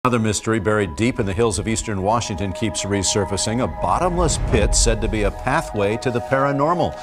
Another mystery buried deep in the hills of eastern Washington keeps resurfacing. A bottomless pit said to be a pathway to the paranormal.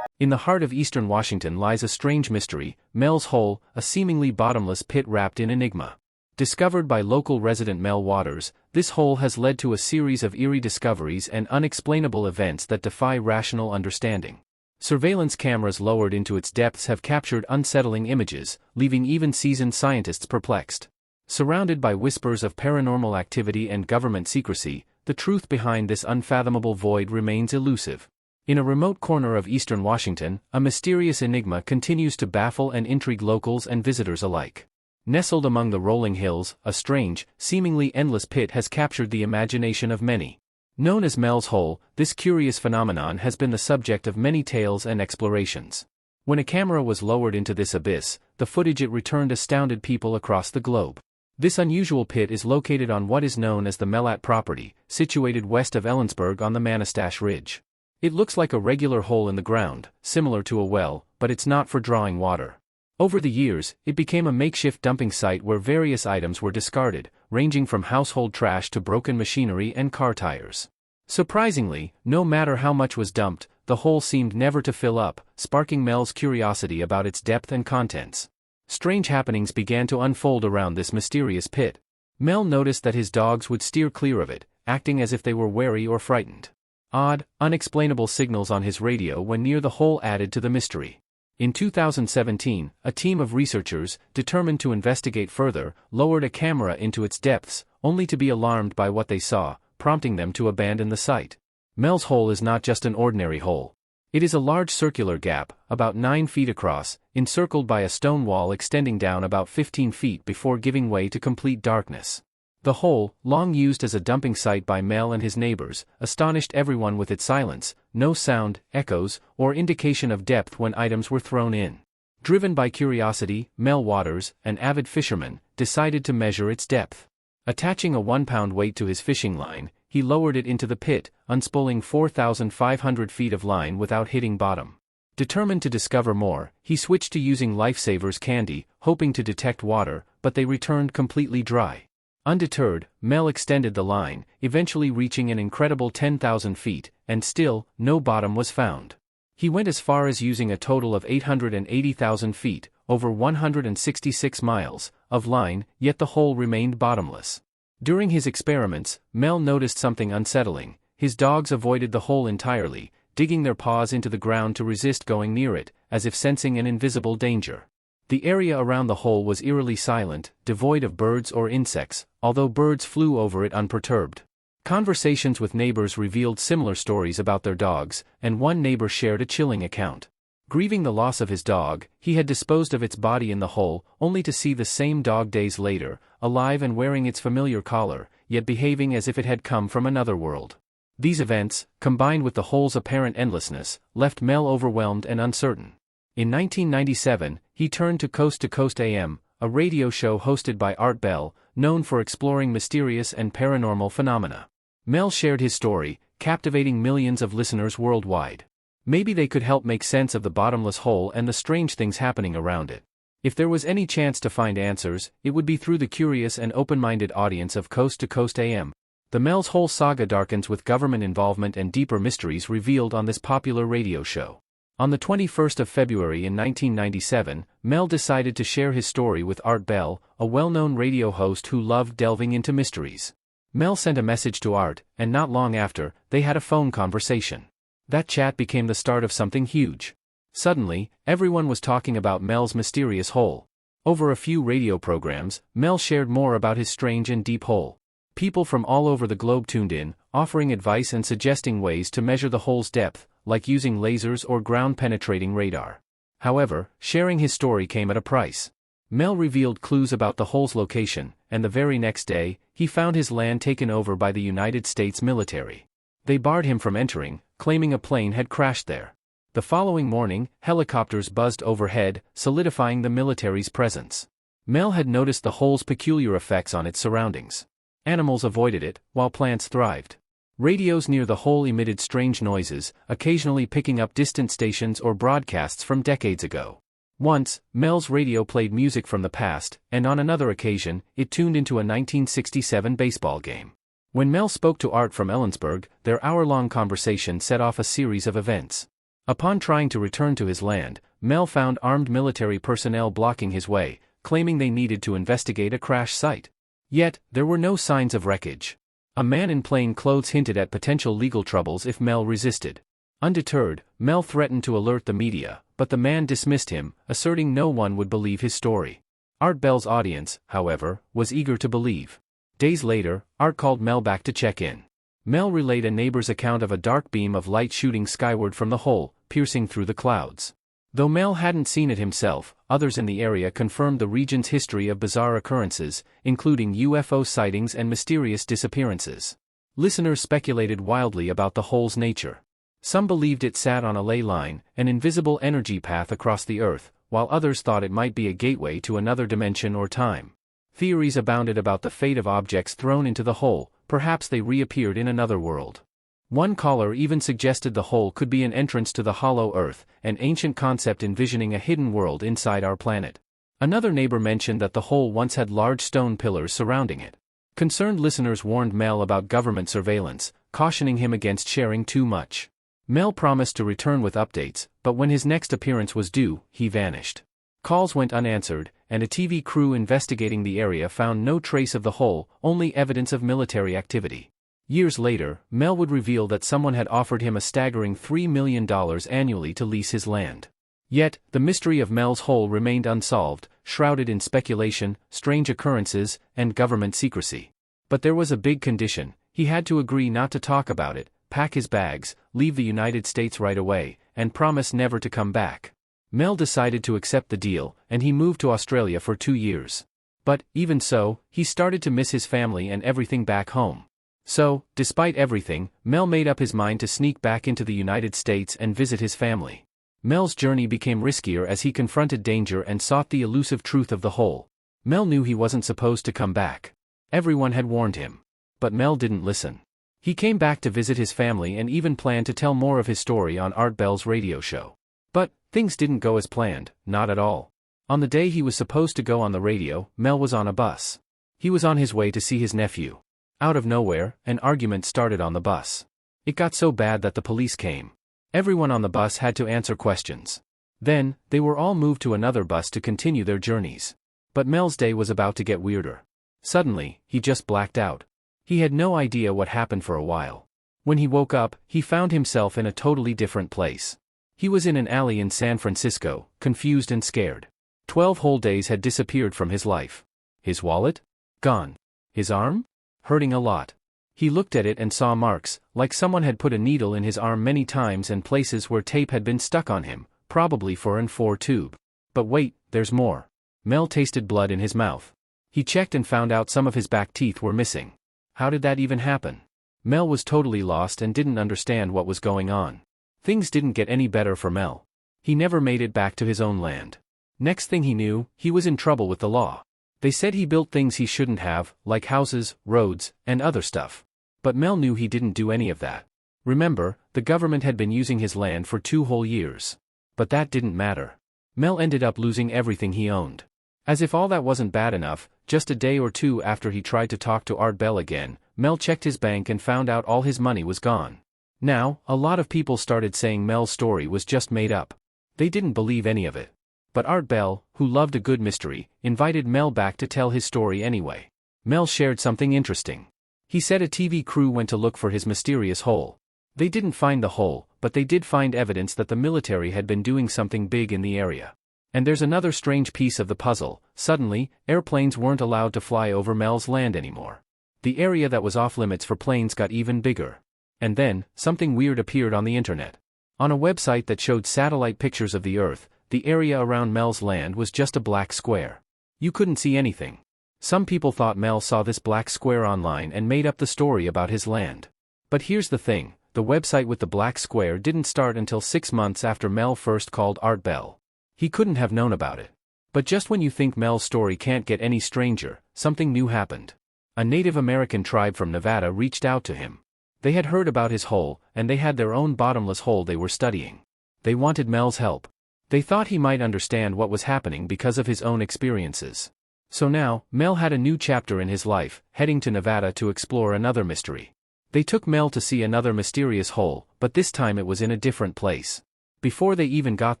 In the heart of eastern Washington lies a strange mystery, Mel's Hole, a seemingly bottomless pit wrapped in enigma. Discovered by local resident Mel Waters, this hole has led to a series of eerie discoveries and unexplainable events that defy rational understanding. Surveillance cameras lowered into its depths have captured unsettling images, leaving even seasoned scientists perplexed. Surrounded by whispers of paranormal activity and government secrecy, the truth behind this unfathomable void remains elusive. In a remote corner of eastern Washington, a mysterious enigma continues to baffle and intrigue locals and visitors alike. Nestled among the rolling hills, a strange, seemingly endless pit has captured the imagination of many. Known as Mel's Hole, this curious phenomenon has been the subject of many tales and explorations. When a camera was lowered into this abyss, the footage it returned astounded people across the globe. This unusual pit is located on what is known as the Melat property, situated west of Ellensburg on the Manistash Ridge. It looks like a regular hole in the ground, similar to a well, but it's not for drawing water. Over the years, it became a makeshift dumping site where various items were discarded, ranging from household trash to broken machinery and car tires. Surprisingly, no matter how much was dumped, the hole seemed never to fill up, sparking Mel's curiosity about its depth and contents. Strange happenings began to unfold around this mysterious pit. Mel noticed that his dogs would steer clear of it, acting as if they were wary or frightened. Odd, unexplainable signals on his radio when near the hole added to the mystery. In 2017, a team of researchers, determined to investigate further, lowered a camera into its depths, only to be alarmed by what they saw, prompting them to abandon the site. Mel's Hole is not just an ordinary hole. It is a large circular gap, about 9 feet across, encircled by a stone wall extending down about 15 feet before giving way to complete darkness. The hole, long used as a dumping site by Mel and his neighbors, astonished everyone with its silence, no sound, echoes, or indication of depth when items were thrown in. Driven by curiosity, Mel Waters, an avid fisherman, decided to measure its depth. Attaching a 1-pound weight to his fishing line, he lowered it into the pit, unspooling 4,500 feet of line without hitting bottom. Determined to discover more, he switched to using Lifesavers candy, hoping to detect water, but they returned completely dry. Undeterred, Mel extended the line, eventually reaching an incredible 10,000 feet, and still, no bottom was found. He went as far as using a total of 880,000 feet, over 166 miles, of line, yet the hole remained bottomless. During his experiments, Mel noticed something unsettling. His dogs avoided the hole entirely, digging their paws into the ground to resist going near it, as if sensing an invisible danger. The area around the hole was eerily silent, devoid of birds or insects, although birds flew over it unperturbed. Conversations with neighbors revealed similar stories about their dogs, and one neighbor shared a chilling account. Grieving the loss of his dog, he had disposed of its body in the hole, only to see the same dog days later, alive and wearing its familiar collar, yet behaving as if it had come from another world. These events, combined with the hole's apparent endlessness, left Mel overwhelmed and uncertain. In 1997, he turned to Coast AM, a radio show hosted by Art Bell, known for exploring mysterious and paranormal phenomena. Mel shared his story, captivating millions of listeners worldwide. Maybe they could help make sense of the bottomless hole and the strange things happening around it. If there was any chance to find answers, it would be through the curious and open-minded audience of Coast to Coast AM. The Mel's Hole saga darkens with government involvement and deeper mysteries revealed on this popular radio show. On the 21st of February in 1997, Mel decided to share his story with Art Bell, a well-known radio host who loved delving into mysteries. Mel sent a message to Art, and not long after, they had a phone conversation. That chat became the start of something huge. Suddenly, everyone was talking about Mel's mysterious hole. Over a few radio programs, Mel shared more about his strange and deep hole. People from all over the globe tuned in, offering advice and suggesting ways to measure the hole's depth, like using lasers or ground-penetrating radar. However, sharing his story came at a price. Mel revealed clues about the hole's location, and the very next day, he found his land taken over by the United States military. They barred him from entering, claiming a plane had crashed there. The following morning, helicopters buzzed overhead, solidifying the military's presence. Mel had noticed the hole's peculiar effects on its surroundings. Animals avoided it, while plants thrived. Radios near the hole emitted strange noises, occasionally picking up distant stations or broadcasts from decades ago. Once, Mel's radio played music from the past, and on another occasion, it tuned into a 1967 baseball game. When Mel spoke to Art from Ellensburg, their hour-long conversation set off a series of events. Upon trying to return to his land, Mel found armed military personnel blocking his way, claiming they needed to investigate a crash site. Yet, there were no signs of wreckage. A man in plain clothes hinted at potential legal troubles if Mel resisted. Undeterred, Mel threatened to alert the media, but the man dismissed him, asserting no one would believe his story. Art Bell's audience, however, was eager to believe. Days later, Art called Mel back to check in. Mel relayed a neighbor's account of a dark beam of light shooting skyward from the hole, piercing through the clouds. Though Mel hadn't seen it himself, others in the area confirmed the region's history of bizarre occurrences, including UFO sightings and mysterious disappearances. Listeners speculated wildly about the hole's nature. Some believed it sat on a ley line, an invisible energy path across the Earth, while others thought it might be a gateway to another dimension or time. Theories abounded about the fate of objects thrown into the hole, perhaps they reappeared in another world. One caller even suggested the hole could be an entrance to the hollow Earth, an ancient concept envisioning a hidden world inside our planet. Another neighbor mentioned that the hole once had large stone pillars surrounding it. Concerned listeners warned Mel about government surveillance, cautioning him against sharing too much. Mel promised to return with updates, but when his next appearance was due, he vanished. Calls went unanswered, and a TV crew investigating the area found no trace of the hole, only evidence of military activity. Years later, Mel would reveal that someone had offered him a staggering $3 million annually to lease his land. Yet, the mystery of Mel's hole remained unsolved, shrouded in speculation, strange occurrences, and government secrecy. But there was a big condition: he had to agree not to talk about it, pack his bags, leave the United States right away, and promise never to come back. Mel decided to accept the deal, and he moved to Australia for 2 years. But, even so, he started to miss his family and everything back home. So, despite everything, Mel made up his mind to sneak back into the United States and visit his family. Mel's journey became riskier as he confronted danger and sought the elusive truth of the hole. Mel knew he wasn't supposed to come back. Everyone had warned him. But Mel didn't listen. He came back to visit his family and even planned to tell more of his story on Art Bell's radio show. But, things didn't go as planned, not at all. On the day he was supposed to go on the radio, Mel was on a bus. He was on his way to see his nephew. Out of nowhere, an argument started on the bus. It got so bad that the police came. Everyone on the bus had to answer questions. Then, they were all moved to another bus to continue their journeys. But Mel's day was about to get weirder. Suddenly, he just blacked out. He had no idea what happened for a while. When he woke up, he found himself in a totally different place. He was in an alley in San Francisco, confused and scared. 12 whole days had disappeared from his life. His wallet? Gone. His arm? Hurting a lot. He looked at it and saw marks, like someone had put a needle in his arm many times and places where tape had been stuck on him, probably for an 4 tube. But wait, there's more. Mel tasted blood in his mouth. He checked and found out some of his back teeth were missing. How did that even happen? Mel was totally lost and didn't understand what was going on. Things didn't get any better for Mel. He never made it back to his own land. Next thing he knew, he was in trouble with the law. They said he built things he shouldn't have, like houses, roads, and other stuff. But Mel knew he didn't do any of that. Remember, the government had been using his land for 2 whole years. But that didn't matter. Mel ended up losing everything he owned. As if all that wasn't bad enough, just a day or two after he tried to talk to Art Bell again, Mel checked his bank and found out all his money was gone. Now, a lot of people started saying Mel's story was just made up. They didn't believe any of it. But Art Bell, who loved a good mystery, invited Mel back to tell his story anyway. Mel shared something interesting. He said a TV crew went to look for his mysterious hole. They didn't find the hole, but they did find evidence that the military had been doing something big in the area. And there's another strange piece of the puzzle: suddenly, airplanes weren't allowed to fly over Mel's land anymore. The area that was off limits for planes got even bigger. And then, something weird appeared on the internet. On a website that showed satellite pictures of the Earth, the area around Mel's land was just a black square. You couldn't see anything. Some people thought Mel saw this black square online and made up the story about his land. But here's the thing: the website with the black square didn't start until 6 months after Mel first called Art Bell. He couldn't have known about it. But just when you think Mel's story can't get any stranger, something new happened. A Native American tribe from Nevada reached out to him. They had heard about his hole, and they had their own bottomless hole they were studying. They wanted Mel's help. They thought he might understand what was happening because of his own experiences. So now, Mel had a new chapter in his life, heading to Nevada to explore another mystery. They took Mel to see another mysterious hole, but this time it was in a different place. Before they even got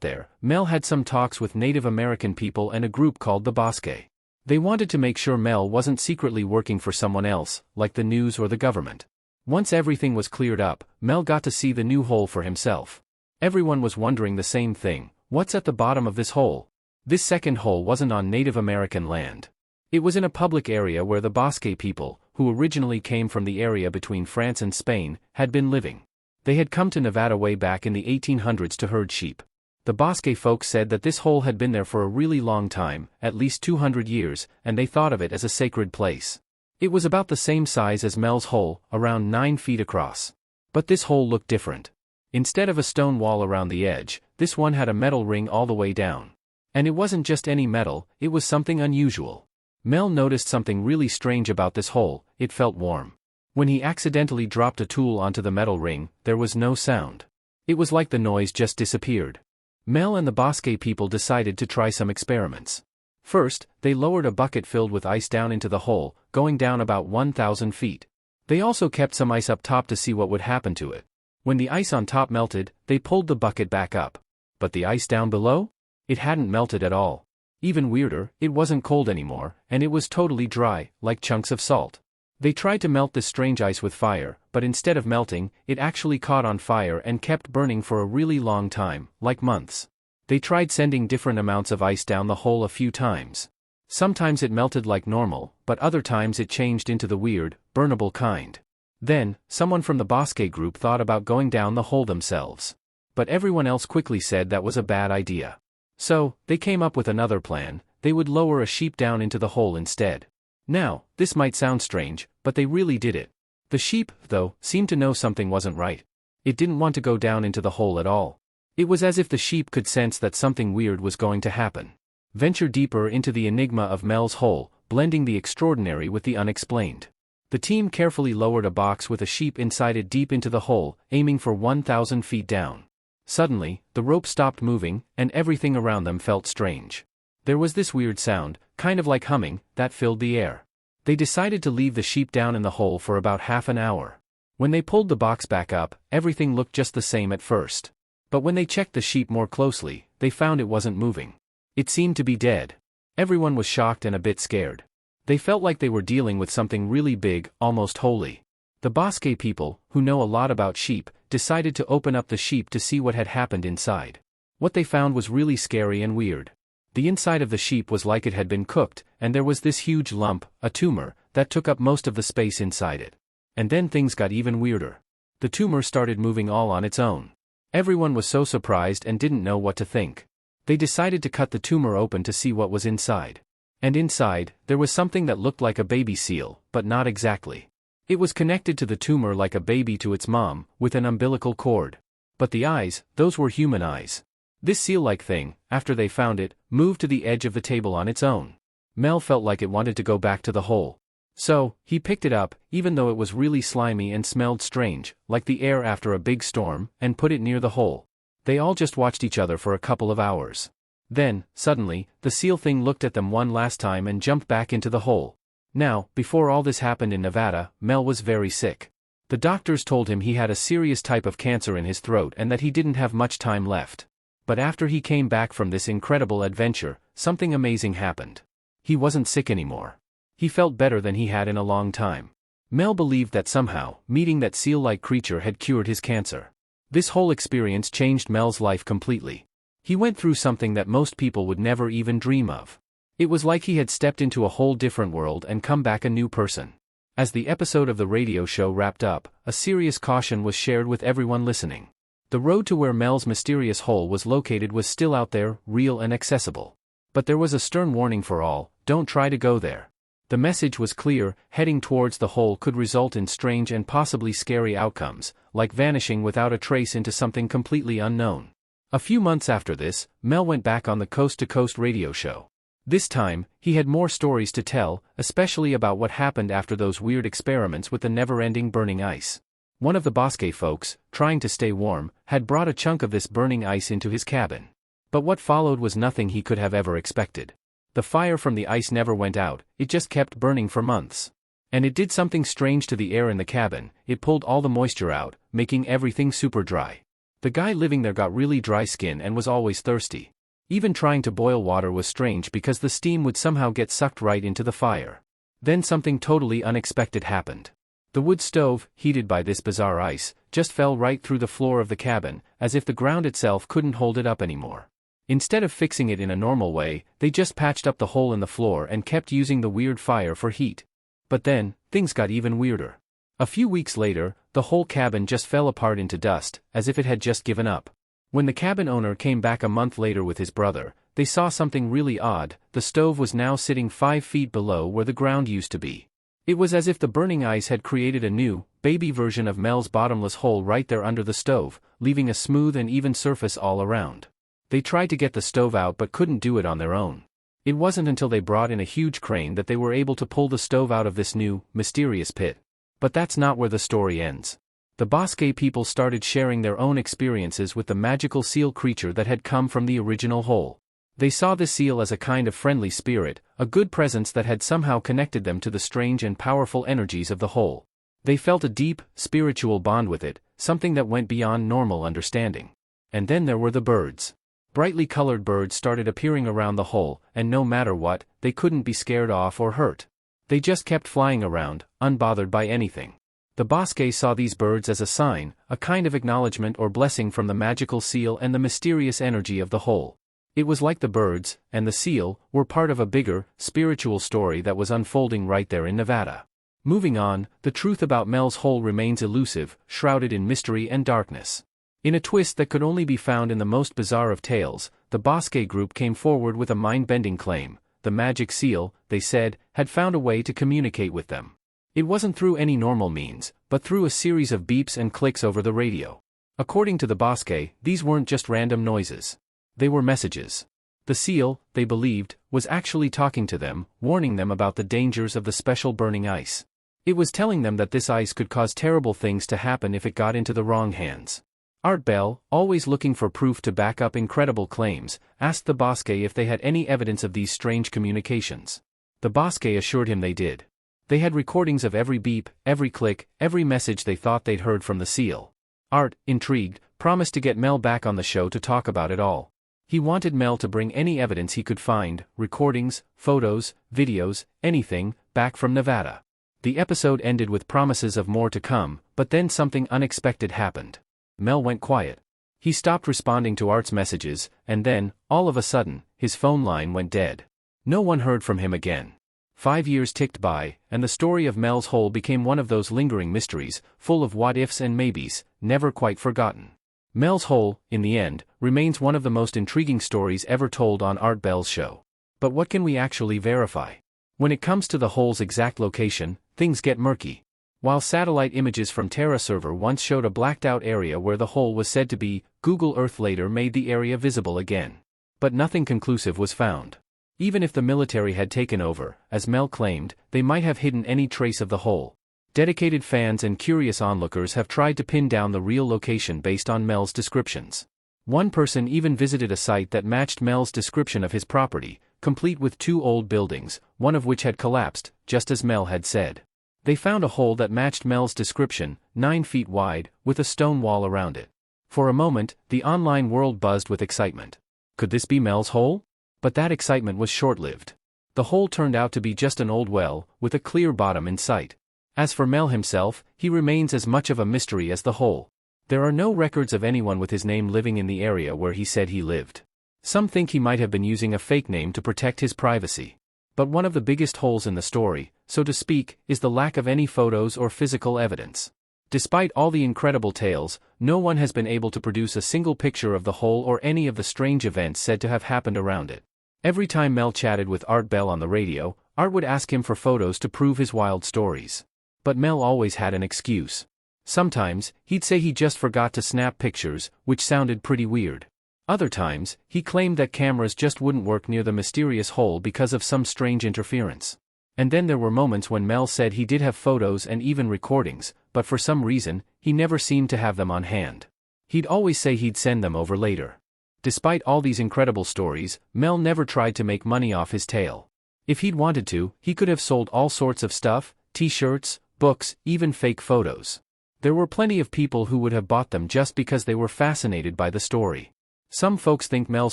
there, Mel had some talks with Native American people and a group called the Bosque. They wanted to make sure Mel wasn't secretly working for someone else, like the news or the government. Once everything was cleared up, Mel got to see the new hole for himself. Everyone was wondering the same thing: what's at the bottom of this hole? This second hole wasn't on Native American land. It was in a public area where the Bosque people, who originally came from the area between France and Spain, had been living. They had come to Nevada way back in the 1800s to herd sheep. The Bosque folks said that this hole had been there for a really long time, at least 200 years, and they thought of it as a sacred place. It was about the same size as Mel's hole, around 9 feet across. But this hole looked different. Instead of a stone wall around the edge, this one had a metal ring all the way down. And it wasn't just any metal, it was something unusual. Mel noticed something really strange about this hole: it felt warm. When he accidentally dropped a tool onto the metal ring, there was no sound. It was like the noise just disappeared. Mel and the Bosque people decided to try some experiments. First, they lowered a bucket filled with ice down into the hole, going down about 1,000 feet. They also kept some ice up top to see what would happen to it. When the ice on top melted, they pulled the bucket back up. But the ice down below? It hadn't melted at all. Even weirder, it wasn't cold anymore, and it was totally dry, like chunks of salt. They tried to melt this strange ice with fire, but instead of melting, it actually caught on fire and kept burning for a really long time, like months. They tried sending different amounts of ice down the hole a few times. Sometimes it melted like normal, but other times it changed into the weird, burnable kind. Then, someone from the Bosque group thought about going down the hole themselves. But everyone else quickly said that was a bad idea. So, they came up with another plan: they would lower a sheep down into the hole instead. Now, this might sound strange, but they really did it. The sheep, though, seemed to know something wasn't right. It didn't want to go down into the hole at all. It was as if the sheep could sense that something weird was going to happen. Venture deeper into the enigma of Mel's hole, blending the extraordinary with the unexplained. The team carefully lowered a box with a sheep inside it deep into the hole, aiming for 1,000 feet down. Suddenly, the rope stopped moving, and everything around them felt strange. There was this weird sound, kind of like humming, that filled the air. They decided to leave the sheep down in the hole for about half an hour. When they pulled the box back up, everything looked just the same at first. But when they checked the sheep more closely, they found it wasn't moving. It seemed to be dead. Everyone was shocked and a bit scared. They felt like they were dealing with something really big, almost holy. The Bosque people, who know a lot about sheep, decided to open up the sheep to see what had happened inside. What they found was really scary and weird. The inside of the sheep was like it had been cooked, and there was this huge lump, a tumor, that took up most of the space inside it. And then things got even weirder. The tumor started moving all on its own. Everyone was so surprised and didn't know what to think. They decided to cut the tumor open to see what was inside. And inside, there was something that looked like a baby seal, but not exactly. It was connected to the tumor like a baby to its mom, with an umbilical cord. But the eyes, those were human eyes. This seal-like thing, after they found it, moved to the edge of the table on its own. Mel felt like it wanted to go back to the hole. So, he picked it up, even though it was really slimy and smelled strange, like the air after a big storm, and put it near the hole. They all just watched each other for a couple of hours. Then, suddenly, the seal thing looked at them one last time and jumped back into the hole. Now, before all this happened in Nevada, Mel was very sick. The doctors told him he had a serious type of cancer in his throat and that he didn't have much time left. But after he came back from this incredible adventure, something amazing happened. He wasn't sick anymore. He felt better than he had in a long time. Mel believed that somehow, meeting that seal-like creature had cured his cancer. This whole experience changed Mel's life completely. He went through something that most people would never even dream of. It was like he had stepped into a whole different world and come back a new person. As the episode of the radio show wrapped up, a serious caution was shared with everyone listening. The road to where Mel's mysterious hole was located was still out there, real and accessible. But there was a stern warning for all: don't try to go there. The message was clear: heading towards the hole could result in strange and possibly scary outcomes, like vanishing without a trace into something completely unknown. A few months after this, Mel went back on the Coast to Coast radio show. This time, he had more stories to tell, especially about what happened after those weird experiments with the never-ending burning ice. One of the Bosque folks, trying to stay warm, had brought a chunk of this burning ice into his cabin. But what followed was nothing he could have ever expected. The fire from the ice never went out, it just kept burning for months. And it did something strange to the air in the cabin, it pulled all the moisture out, making everything super dry. The guy living there got really dry skin and was always thirsty. Even trying to boil water was strange because the steam would somehow get sucked right into the fire. Then something totally unexpected happened. The wood stove, heated by this bizarre ice, just fell right through the floor of the cabin, as if the ground itself couldn't hold it up anymore. Instead of fixing it in a normal way, they just patched up the hole in the floor and kept using the weird fire for heat. But then, things got even weirder. A few weeks later, the whole cabin just fell apart into dust, as if it had just given up. When the cabin owner came back a month later with his brother, they saw something really odd. The stove was now sitting 5 feet below where the ground used to be. It was as if the burning ice had created a new, baby version of Mel's bottomless hole right there under the stove, leaving a smooth and even surface all around. They tried to get the stove out but couldn't do it on their own. It wasn't until they brought in a huge crane that they were able to pull the stove out of this new, mysterious pit. But that's not where the story ends. The Bosque people started sharing their own experiences with the magical seal creature that had come from the original hole. They saw the seal as a kind of friendly spirit, a good presence that had somehow connected them to the strange and powerful energies of the hole. They felt a deep, spiritual bond with it, something that went beyond normal understanding. And then there were the birds. Brightly colored birds started appearing around the hole, and no matter what, they couldn't be scared off or hurt. They just kept flying around, unbothered by anything. The Bosque saw these birds as a sign, a kind of acknowledgement or blessing from the magical seal and the mysterious energy of the hole. It was like the birds, and the seal, were part of a bigger, spiritual story that was unfolding right there in Nevada. Moving on, the truth about Mel's hole remains elusive, shrouded in mystery and darkness. In a twist that could only be found in the most bizarre of tales, the Bosque group came forward with a mind-bending claim. The magic seal, they said, had found a way to communicate with them. It wasn't through any normal means, but through a series of beeps and clicks over the radio. According to the Bosque, these weren't just random noises. They were messages. The seal, they believed, was actually talking to them, warning them about the dangers of the special burning ice. It was telling them that this ice could cause terrible things to happen if it got into the wrong hands. Art Bell, always looking for proof to back up incredible claims, asked the Bosque if they had any evidence of these strange communications. The Bosque assured him they did. They had recordings of every beep, every click, every message they thought they'd heard from the seal. Art, intrigued, promised to get Mel back on the show to talk about it all. He wanted Mel to bring any evidence he could find, recordings, photos, videos, anything, back from Nevada. The episode ended with promises of more to come, but then something unexpected happened. Mel went quiet. He stopped responding to Art's messages, and then, all of a sudden, his phone line went dead. No one heard from him again. 5 years ticked by, and the story of Mel's hole became one of those lingering mysteries, full of what-ifs and maybes, never quite forgotten. Mel's hole, in the end, remains one of the most intriguing stories ever told on Art Bell's show. But what can we actually verify? When it comes to the hole's exact location, things get murky. While satellite images from Terra server once showed a blacked-out area where the hole was said to be, Google Earth later made the area visible again. But nothing conclusive was found. Even if the military had taken over, as Mel claimed, they might have hidden any trace of the hole. Dedicated fans and curious onlookers have tried to pin down the real location based on Mel's descriptions. One person even visited a site that matched Mel's description of his property, complete with 2 old buildings, one of which had collapsed, just as Mel had said. They found a hole that matched Mel's description, 9 feet wide, with a stone wall around it. For a moment, the online world buzzed with excitement. Could this be Mel's hole? But that excitement was short-lived. The hole turned out to be just an old well, with a clear bottom in sight. As for Mel himself, he remains as much of a mystery as the hole. There are no records of anyone with his name living in the area where he said he lived. Some think he might have been using a fake name to protect his privacy. But one of the biggest holes in the story, so to speak, is the lack of any photos or physical evidence. Despite all the incredible tales, no one has been able to produce a single picture of the hole or any of the strange events said to have happened around it. Every time Mel chatted with Art Bell on the radio, Art would ask him for photos to prove his wild stories. But Mel always had an excuse. Sometimes, he'd say he just forgot to snap pictures, which sounded pretty weird. Other times, he claimed that cameras just wouldn't work near the mysterious hole because of some strange interference. And then there were moments when Mel said he did have photos and even recordings, but for some reason, he never seemed to have them on hand. He'd always say he'd send them over later. Despite all these incredible stories, Mel never tried to make money off his tale. If he'd wanted to, he could have sold all sorts of stuff, t-shirts, books, even fake photos. There were plenty of people who would have bought them just because they were fascinated by the story. Some folks think Mel's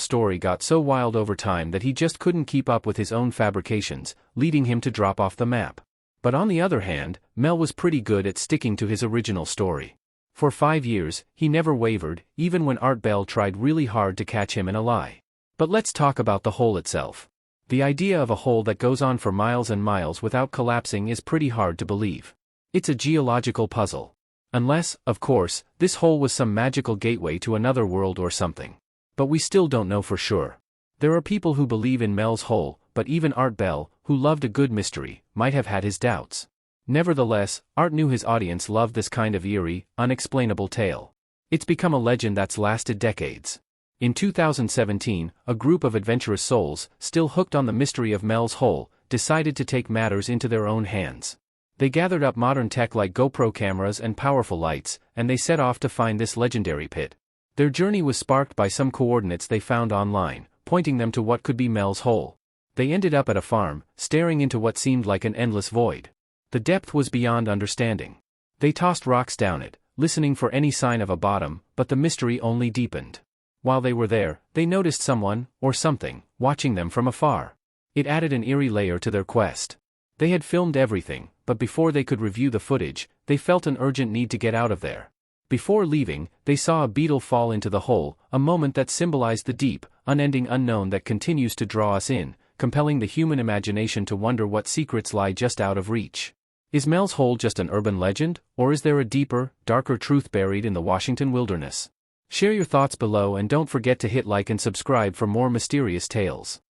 story got so wild over time that he just couldn't keep up with his own fabrications, leading him to drop off the map. But on the other hand, Mel was pretty good at sticking to his original story. For 5 years, he never wavered, even when Art Bell tried really hard to catch him in a lie. But let's talk about the hole itself. The idea of a hole that goes on for miles and miles without collapsing is pretty hard to believe. It's a geological puzzle. Unless, of course, this hole was some magical gateway to another world or something. But we still don't know for sure. There are people who believe in Mel's hole, but even Art Bell, who loved a good mystery, might have had his doubts. Nevertheless, Art knew his audience loved this kind of eerie, unexplainable tale. It's become a legend that's lasted decades. In 2017, a group of adventurous souls, still hooked on the mystery of Mel's hole, decided to take matters into their own hands. They gathered up modern tech like GoPro cameras and powerful lights, and they set off to find this legendary pit. Their journey was sparked by some coordinates they found online, pointing them to what could be Mel's hole. They ended up at a farm, staring into what seemed like an endless void. The depth was beyond understanding. They tossed rocks down it, listening for any sign of a bottom, but the mystery only deepened. While they were there, they noticed someone, or something, watching them from afar. It added an eerie layer to their quest. They had filmed everything, but before they could review the footage, they felt an urgent need to get out of there. Before leaving, they saw a beetle fall into the hole, a moment that symbolized the deep, unending unknown that continues to draw us in, compelling the human imagination to wonder what secrets lie just out of reach. Is Mel's hole just an urban legend, or is there a deeper, darker truth buried in the Washington wilderness? Share your thoughts below and don't forget to hit like and subscribe for more mysterious tales.